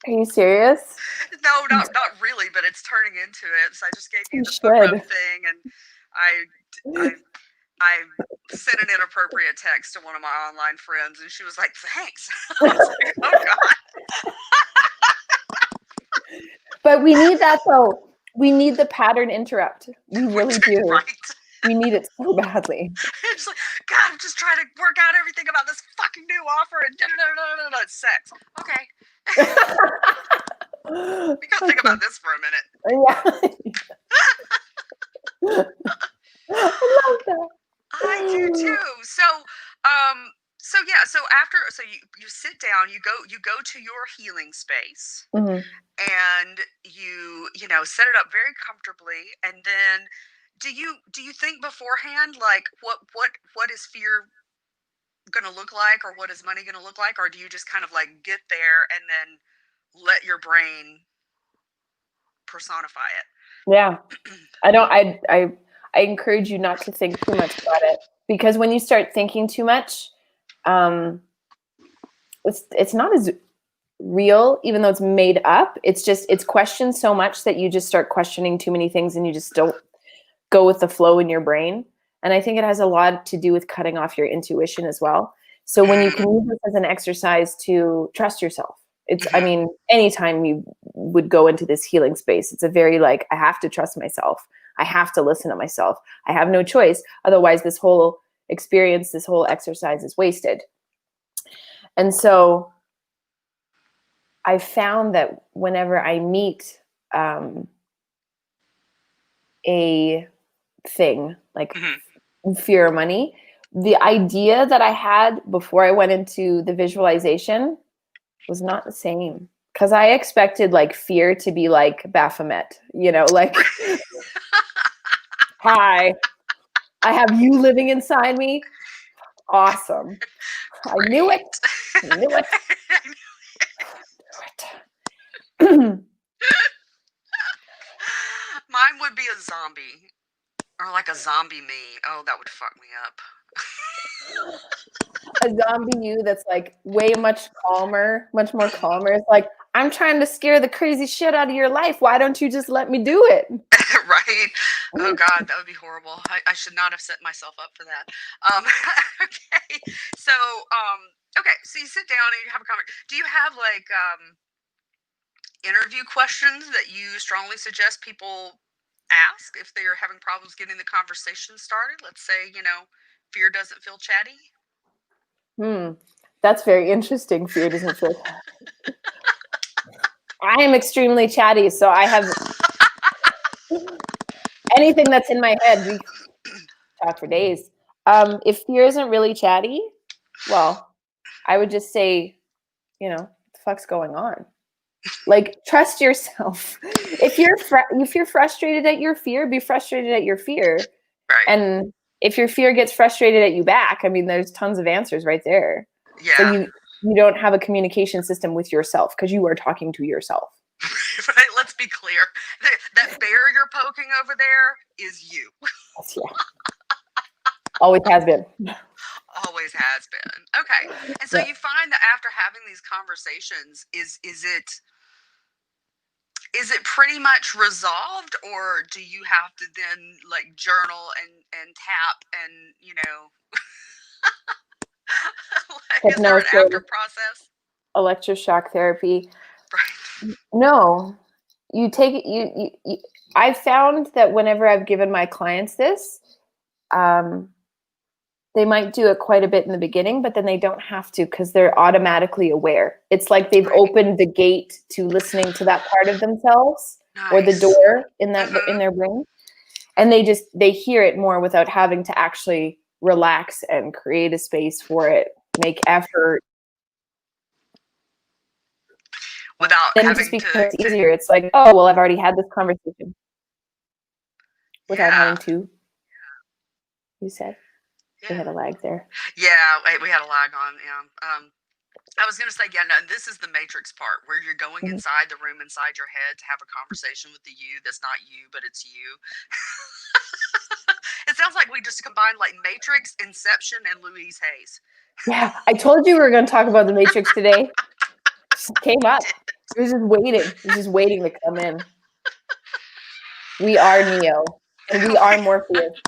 Are you serious? No, not really, but it's turning into it. So I just gave you You the foot rub should. thing, and I I I sent an inappropriate text to one of my online friends, and she was like, "Thanks." I was like, "Oh God." But we need that though. We need the pattern interrupt. We really do. Right. We need it so badly. It's like, God, I'm just trying to work out everything about this fucking new offer and sex. Okay. We gotta think Okay. about this for a minute. Yeah. I love that. I do too. So yeah, so after you sit down, you go to your healing space, Mhm. and you set it up very comfortably, and then do you think beforehand, like what is fear going to look like, or what is money going to look like, or do you just kind of like get there and then let your brain personify it? Yeah. I don't I encourage you not to think too much about it, because when you start thinking too much, um it's not as real, even though it's made up. It's questioned so much that you just start questioning too many things, and you just don't go with the flow in your brain. And I think it has a lot to do with cutting off your intuition as well. So when you Mm, can use this as an exercise to trust yourself, I mhm. mean, anytime you would go into this healing space, it's a very like, I have to trust myself. I have to listen to myself. I have no choice. Otherwise, this whole experience, this whole exercise is wasted. And so I found that whenever I meet um, a thing, like Mhm. fear of money. The idea that I had before I went into the visualization was not the same, because I expected like fear to be like Baphomet, you know, like, hi, I have you living inside me. Awesome. I knew it. I knew it. I knew it. Mine would be a zombie. Or like a zombie me. Oh, that would fuck me up. A zombie you that's like way much more calmer. It's like, I'm trying to scare the crazy shit out of your life. Why don't you just let me do it? Right? Oh God, that would be horrible. I should not have set myself up for that. Okay. So, okay. So you sit down and you have a conversation. Do you have like interview questions that you strongly suggest people ask if they are having problems getting the conversation started? Let's say, fear doesn't feel chatty. That's very interesting. Fear doesn't feel chatty. I am extremely chatty, so I have anything that's in my head, we talk for days. If fear isn't really chatty, well, I would just say, what the fuck's going on? Like, trust yourself. If you're frustrated at your fear, be frustrated at your fear. Right. And if your fear gets frustrated at you back, I mean, there's tons of answers right there. Yeah. So you don't have a communication system with yourself because you are talking to yourself. Right. Let's be clear. That bear you're poking over there is you. Yes, yeah. Always has been. Always has been. Okay. And so Yeah. you find that after having these conversations, is it pretty much resolved, or do you have to then like journal and tap and like, is there an Hypnosis, after process? electroshock therapy. Right. No, you take it. You I've found that whenever I've given my clients this, they might do it quite a bit in the beginning, but then they don't have to because they're automatically aware. It's like they've opened the gate to listening to that part of themselves, or the door in their brain, and they hear it more without having to actually relax and create a space for it, make effort. Without Then it having just to, becomes easier. It's like, oh, well, I've already had this conversation without having to. You said we had a lag there. Yeah, we had a lag on. Yeah. I was going to say, yeah, no, this is the matrix part where you're going inside the room, inside your head to have a conversation with the you that's not you, but it's you. It sounds like we just combined like Matrix, Inception, and Louise Hayes. Yeah, I told you we were going to talk about the Matrix today. Just came up. It was just waiting. It was just waiting to come in. We are Neo, and we are Morpheus.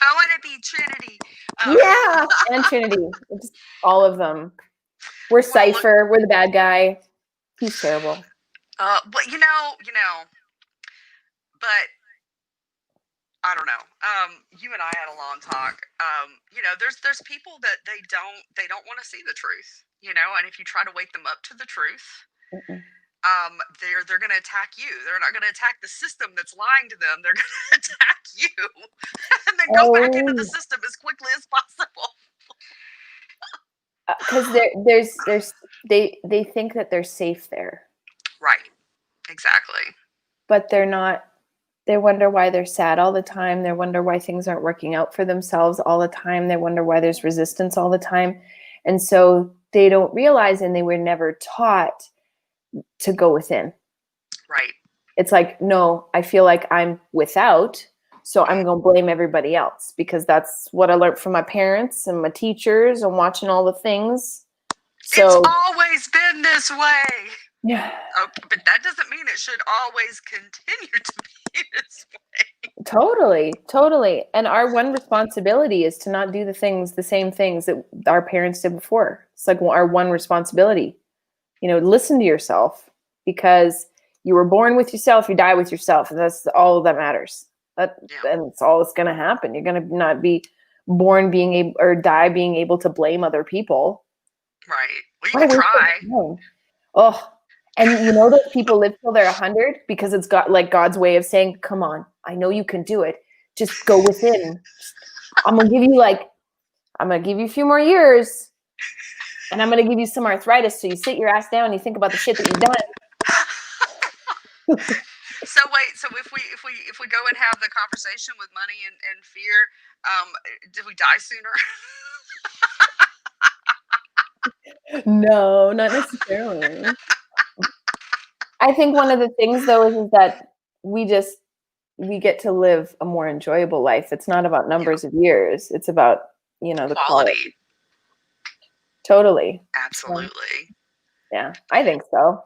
I want to be Trinity. Yeah, and Trinity. Just all of them. We're Cypher. We're the bad guy. He's terrible. But but I don't know. You and I had a long talk. There's people that they don't want to see the truth. And if you try to wake them up to the truth, they're going to attack you. They're not going to attack the system that's lying to them. They're going to attack you, and then go back into the system as quickly as possible. Because they think that they're safe there. Right. Exactly. But they're not. They wonder why they're sad all the time. They wonder why things aren't working out for themselves all the time. They wonder why there's resistance all the time. And so they don't realize, and they were never taught to go within. Right. It's like, no, I feel like I'm without, so I'm going to blame everybody else, because that's what I learned from my parents and my teachers and watching all the things. So it's always been this way. Yeah. But that doesn't mean it should always continue to be this way. Totally. And our one responsibility is to not do the same things that our parents did before. It's like our one responsibility. Listen to yourself, because you were born with yourself, you die with yourself, and that's all that matters. And it's all that's going to happen. You're going to not be born being able, or die being able to blame other people. Right. Well, you can try. And you know those people live till they're 100 because it's got like God's way of saying, come on, I know you can do it. Just go within. I'm going to give you a few more years, and I'm going to give you some arthritis. So you sit your ass down and you think about the shit that you've done. So wait, so if we go and have the conversation with money and fear, do we die sooner? No, not necessarily. I think one of the things though is that we get to live a more enjoyable life. It's not about numbers of years. It's about, the quality. Totally. Absolutely. Yeah, I think so.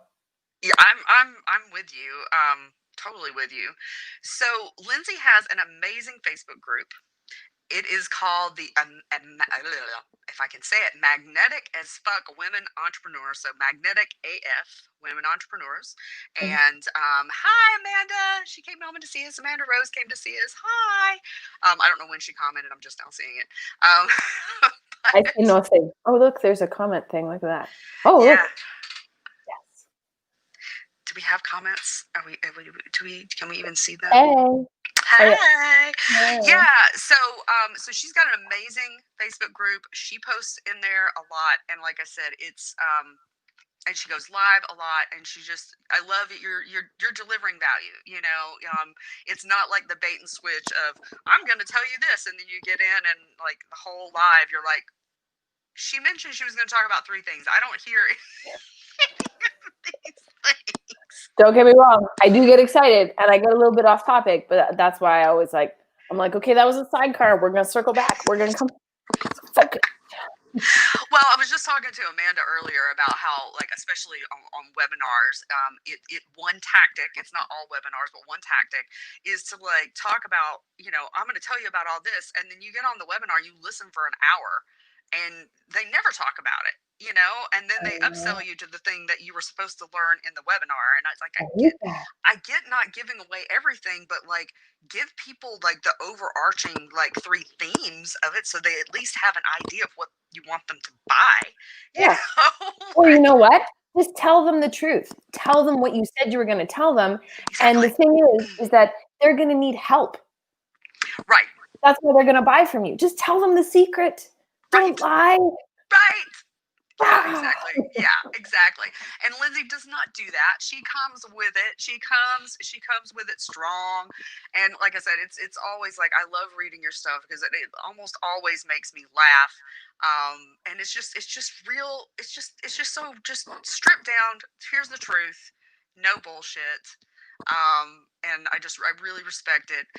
Yeah, I'm with you. Totally with you. So Lyndsay has an amazing Facebook group. It is called the if I can say it, Magnetic as Fuck Women Entrepreneurs. So Magnetic AF Women Entrepreneurs. And hi Amanda. She came home to see us. Amanda Rose came to see us. Hi. I don't know when she commented. I'm just now seeing it. I see nothing. Oh look, there's a comment thing like that. Oh yeah. look. Yes. Do we have comments? Can we even see them? Hey. Hi. Yeah. So she's got an amazing Facebook group. She posts in there a lot, and like I said, it's and she goes live a lot, and I love it. You're delivering value. It's not like the bait and switch of I'm going to tell you this, and then you get in and like the whole live, you're like, she mentioned she was going to talk about 3 things. I don't hear these things. Don't get me wrong. I do get excited and I get a little bit off topic, but that's why I'm like, okay, that was a sidecar. We're going to circle back. We're going to come focus. Well, I was just talking to Amanda earlier about how, like, especially on webinars, one tactic, it's not all webinars, but one tactic is to like talk about, I'm going to tell you about all this. And then you get on the webinar, you listen for an hour and they never talk about it, and then they upsell you to the thing that you were supposed to learn in the webinar. And I was like, I get not giving away everything, but like give people like the overarching like 3 themes of it so they at least have an idea of what you want them to buy. Yeah. Or you know what? Just tell them the truth. Tell them what you said you were going to tell them. Exactly. And the thing is that they're going to need help. Right. That's why they're going to buy from you. Just tell them the secret. Don't lie. Right. Yeah, exactly. Yeah, exactly. And Lyndsay does not do that. She comes with it. She comes with it strong. And like I said, it's always like, I love reading your stuff because it almost always makes me laugh. And it's just real. It's just so just stripped down. Here's the truth. No bullshit. And I really respect it.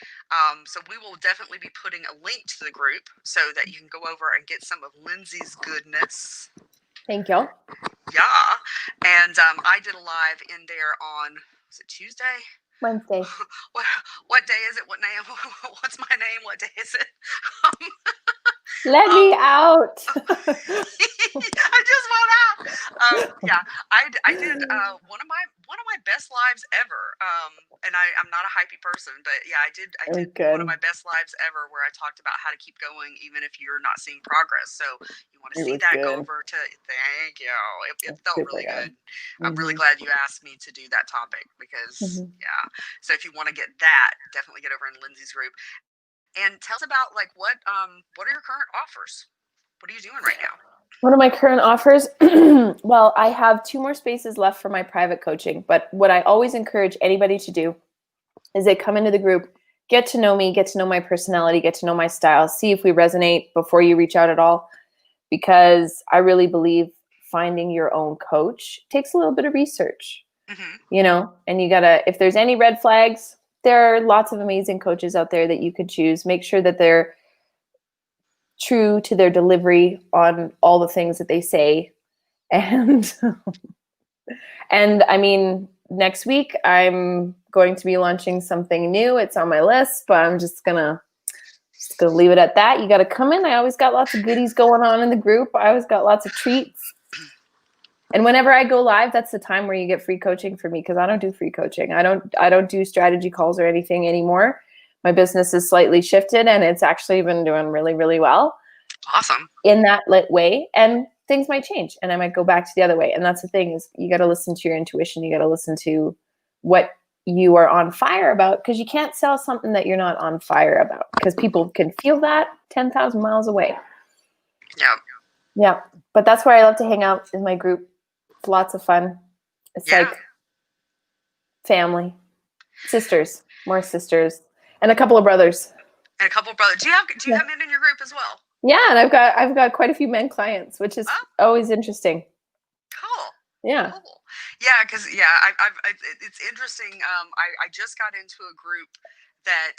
So we will definitely be putting a link to the group so that you can go over and get some of Lyndsay's goodness. Thank you. Yeah. And I did a live in there on, was it Tuesday? Wednesday. What day is it? What name? What's my name? What day is it? Let me out. I just want out. Yeah, I did one of my best lives ever. And I'm not a hypey person, but yeah, I did one of my best lives ever where I talked about how to keep going even if you're not seeing progress. So you want to see that, go over to, thank you. It felt really good. I'm really glad you asked me to do that topic because yeah. So if you want to get that, definitely get over in Lyndsay's group. And tell us about like what are your current offers? What are you doing right now? What are my current offers? Well, I have 2 more spaces left for my private coaching, but what I always encourage anybody to do is they come into the group, get to know me, get to know my personality, get to know my style, see if we resonate before you reach out at all, because I really believe finding your own coach takes a little bit of research, and you gotta, if there's any red flags, there are lots of amazing coaches out there that you could choose. Make sure that they're true to their delivery on all the things that they say. And I mean, next week I'm going to be launching something new. It's on my list, but I'm just gonna leave it at that. You got to come in. I always got lots of goodies going on in the group. I always got lots of treats. And whenever I go live, that's the time where you get free coaching from me, because I don't do free coaching. I don't do strategy calls or anything anymore. My business is slightly shifted, and it's actually been doing really, really well. Awesome. In that lit way. And things might change and I might go back to the other way. And that's the thing, is you got to listen to your intuition. You got to listen to what you are on fire about, because you can't sell something that you're not on fire about, because people can feel that 10,000 miles away. Yeah. Yeah. But that's where I love to hang out in my group. It's lots of fun. It's like family, sisters, more sisters, and a couple of brothers. And a couple of brothers. Do you have men in your group as well? Yeah, and I've got quite a few men clients, which is always interesting. Cool. Yeah. Cool. Yeah, because it's interesting. I just got into a group that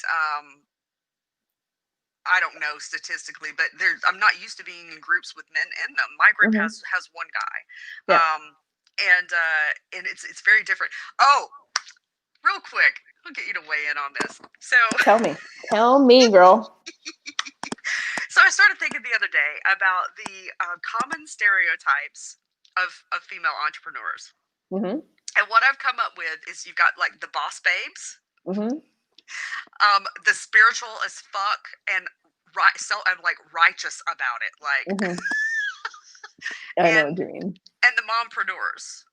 I don't know statistically, but I'm not used to being in groups with men in them. My group has one guy, and it's very different. Oh, real quick, I'll get you to weigh in on this. So tell me, girl. So I started thinking the other day about the common stereotypes of female entrepreneurs. Mm-hmm. And what I've come up with is you've got like the boss babes, the spiritual as fuck, and like righteous about it, like. I know what you mean. And the mompreneurs.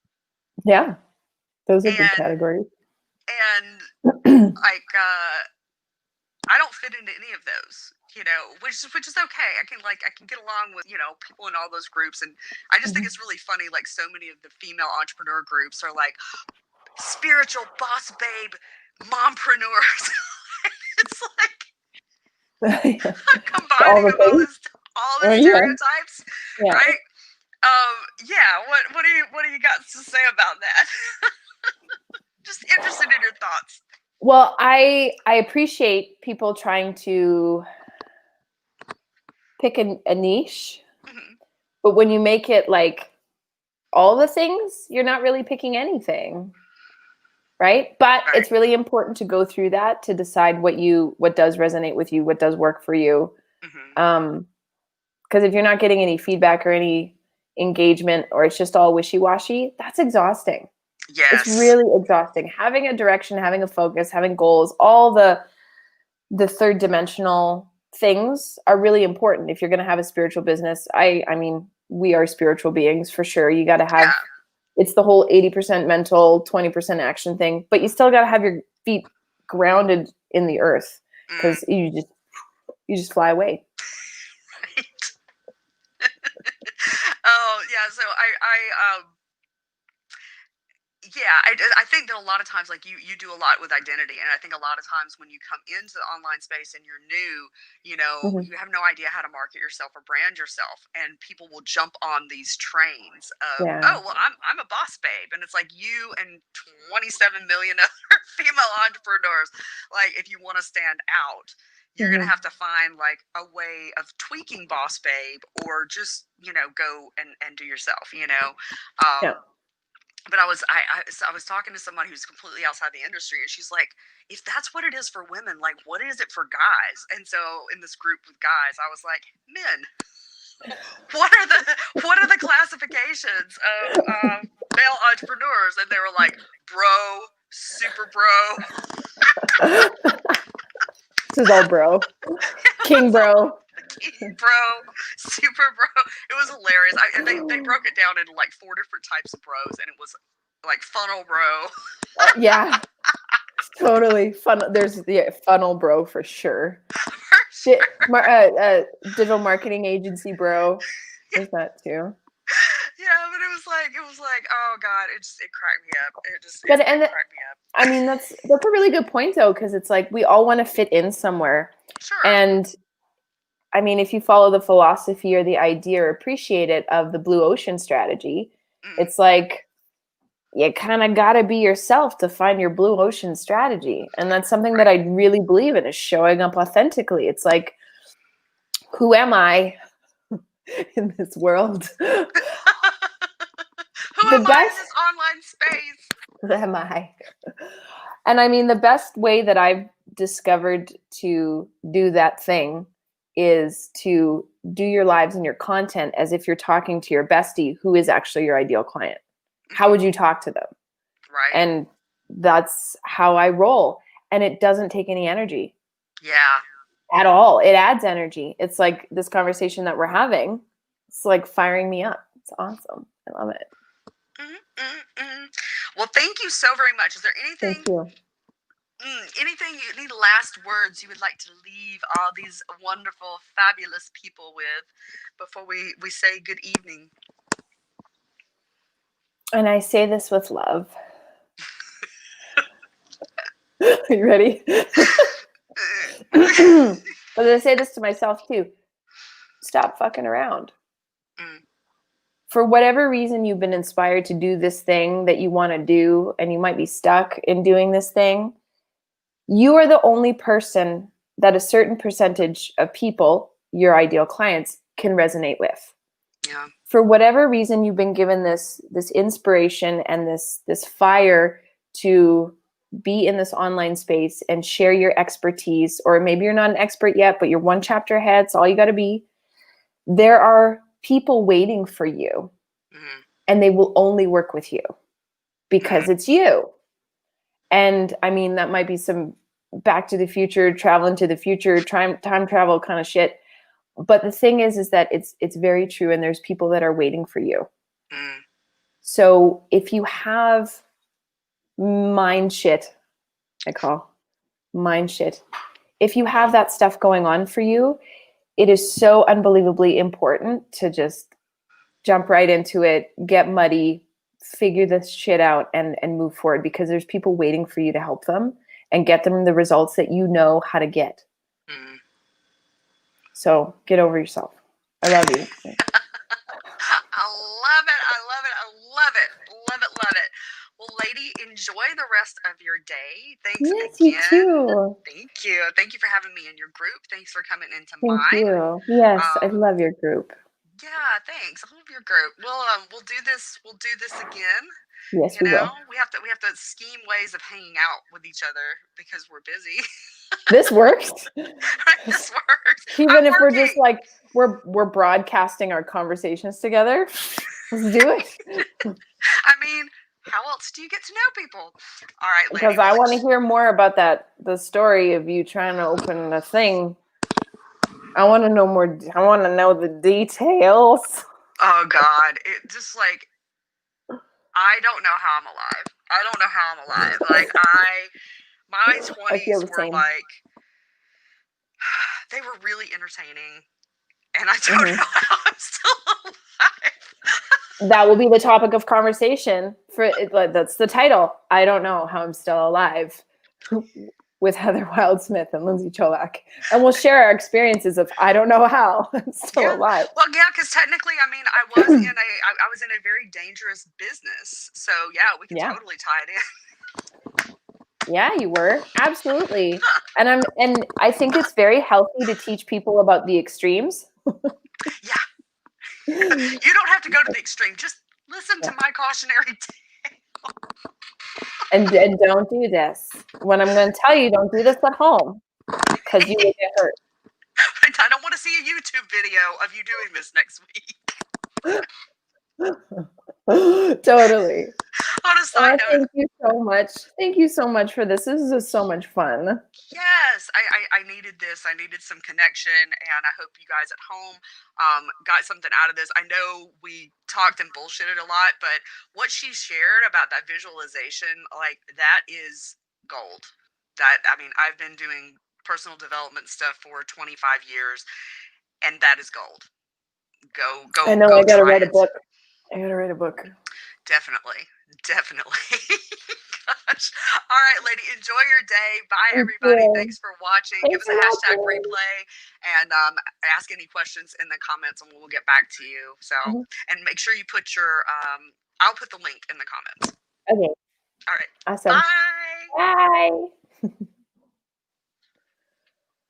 Yeah, those are good categories. And like, I don't fit into any of those, you know, which is okay. I can get along with, you know, people in all those groups, and I just think it's really funny. Like, so many of the female entrepreneur groups are like spiritual boss babe mompreneurs. It's like combining all the stereotypes, right? What do you got to say about that? Just interested in your thoughts. Well, I appreciate people trying to pick a niche, but when you make it like all the things, you're not really picking anything, right? But it's really important to go through that to decide what does resonate with you, what does work for you. Because if you're not getting any feedback or any engagement, or it's just all wishy-washy, that's exhausting. Yes. It's really exhausting. Having a direction, having a focus, having goals, all the third dimensional things are really important if you're going to have a spiritual business. I mean, we are spiritual beings for sure. You got to have, it's the whole 80% mental, 20% action thing, but you still got to have your feet grounded in the earth, because you just fly away. Right. Oh yeah. So I think that a lot of times, like you do a lot with identity, and I think a lot of times when you come into the online space and you're new, you know, you have no idea how to market yourself or brand yourself, and people will jump on these trains of, oh well, I'm a boss babe, and it's like you and 27 million other female entrepreneurs. Like, if you want to stand out, you're gonna have to find like a way of tweaking boss babe, or just, you know, go and do yourself, you know. But I was talking to somebody who's completely outside the industry, and she's like, if that's what it is for women, like, what is it for guys? And so in this group with guys, I was like, men, what are the classifications of male entrepreneurs? And they were like, bro, super bro. This is all bro. King bro. King bro, super bro. It was hilarious. And they broke it down into like 4 different types of bros, and it was like funnel bro. Yeah, totally fun. There's the funnel bro for sure. Digital marketing agency bro. There's that too. Yeah, but it was like, oh god, it cracked me up. It cracked me up. I mean, that's a really good point though, because it's like we all want to fit in somewhere. Sure. And I mean, if you follow the philosophy or the idea or appreciate it of the blue ocean strategy, it's like you kind of got to be yourself to find your blue ocean strategy. And that's something that I really believe in, is showing up authentically. It's like, who am I in this world? Who am I in this online space? Who am I? And I mean, the best way that I've discovered to do that thing is to do your lives and your content as if you're talking to your bestie, who is actually your ideal client. How would you talk to them? Right. And that's how I roll. And it doesn't take any energy. Yeah. At all. It adds energy. It's like this conversation that we're having. It's like firing me up. It's awesome. I love it. Well, thank you so very much. Is there Thank anything you. anything any last words you would like to leave all these wonderful, fabulous people with before we say good evening? And I say this with love. Are you ready? But I say this to myself too. Stop fucking around. For whatever reason you've been inspired to do this thing that you want to do, and you might be stuck in doing this thing, you are the only person that a certain percentage of people, your ideal clients, can resonate with. Yeah. For whatever reason you've been given this inspiration and this fire to be in this online space and share your expertise, or maybe you're not an expert yet, but you're one chapter ahead. It's all you got to be. There are people waiting for you, and they will only work with you because it's you. And I mean, that might be some Back to the Future, traveling to the future, time travel kind of shit. But the thing is that it's very true, and there's people that are waiting for you. So if you have mind shit, I call mind shit, if you have that stuff going on for you, it is so unbelievably important to just jump right into it, get muddy, figure this shit out, and move forward, because there's people waiting for you to help them and get them the results that you know how to get. So get over yourself. I love you. I love it. I love it. I love it. Love it. Love it. Well, lady, enjoy the rest of your day. Thanks Yes, again. you too. Thank you. Thank you for having me in your group. Thanks for coming into Thank mine. you. Yes, I love your group. Yeah, thanks. I love your group. We'll do this. We'll do this again. Yes, we will. We have to scheme ways of hanging out with each other because we're busy. This works. This works. Even if we're just like we're broadcasting our conversations together, let's do it. I mean, how else do you get to know people? All right, lady. Because I want to hear more about the story of you trying to open a thing. I want to know more. I want to know the details. Oh God, it just like, I don't know how I'm alive. I don't know how I'm alive. Like my 20s were like, they were really entertaining, and I don't know how I'm still alive. That will be the topic of conversation for it. That's the title. I don't know how I'm still alive, with Heather Wildsmith and Lyndsay Chollak, and we'll share our experiences of I don't know how I'm still alive. Well, yeah, because technically, I mean, I was in a very dangerous business, so yeah, we can totally tie it in. Yeah, you were. Absolutely. And I think it's very healthy to teach people about the extremes. Yeah. You don't have to go to the extreme. Just listen to my cautionary tale. And don't do this. When I'm going to tell you, don't do this at home, because you will get hurt. I don't want to see a YouTube video of you doing this next week. Totally. On a side note, thank you so much. Thank you so much for this. This is just so much fun. Yes, I needed this. I needed some connection, and I hope you guys at home got something out of this. I know we talked and bullshitted a lot, but what she shared about that visualization, like, that is gold. I mean, I've been doing personal development stuff for 25 years, and that is gold. Go. I know. I gotta write a book. Definitely. Gosh. All right, lady. Enjoy your day. Bye, everybody. Thanks for watching. Give us a hashtag replay, and ask any questions in the comments, and we'll get back to you. So, and make sure you put your I'll put the link in the comments. Okay. All right. Awesome. Bye. Bye.